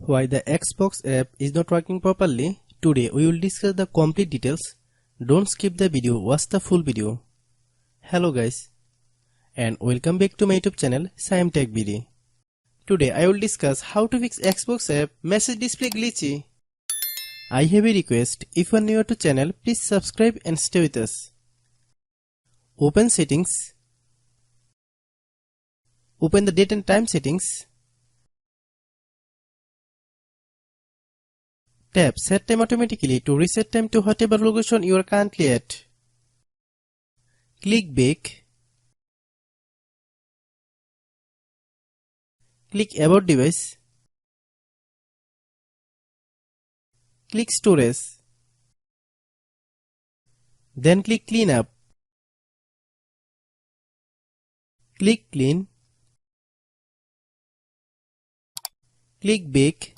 Why the Xbox app is not working properly? Today we will discuss the complete details. Don't skip the video, watch the full video. Hello guys, and welcome back to my YouTube channel Shaem Tech BD. Today I will discuss how to fix Xbox app message display glitchy. I have a request, if you are new to channel, please subscribe and stay with us. Open settings. Open the date and time settings. Tap set time automatically to reset time to whatever location you are currently at. Click back. Click about device. Click storage. Then click clean up. Click clean. Click back.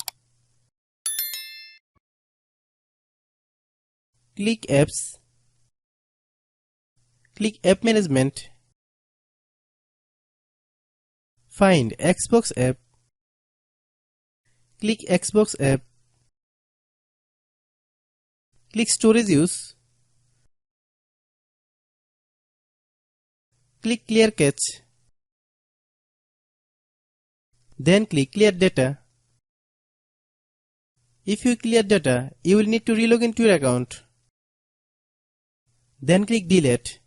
Click apps. Click app management. Find Xbox app. Click Xbox app. Click storage use. Click clear cache. Then click clear data. If you clear data, you will need to relog into your account. Then click delete.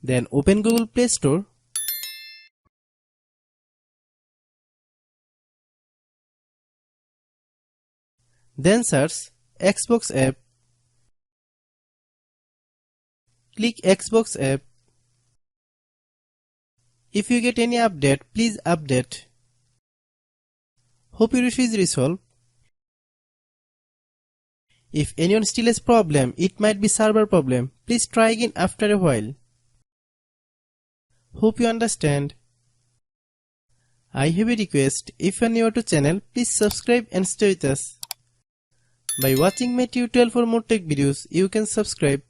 Then open Google Play Store. Then search Xbox app. Click Xbox app. If you get any update, please update. Hope your issue is resolved. If anyone still has problem, it might be server problem. Please try again after a while. Hope you understand. I have a request, if you are new to channel, please subscribe and stay with us. By watching my tutorial for more tech videos, you can subscribe.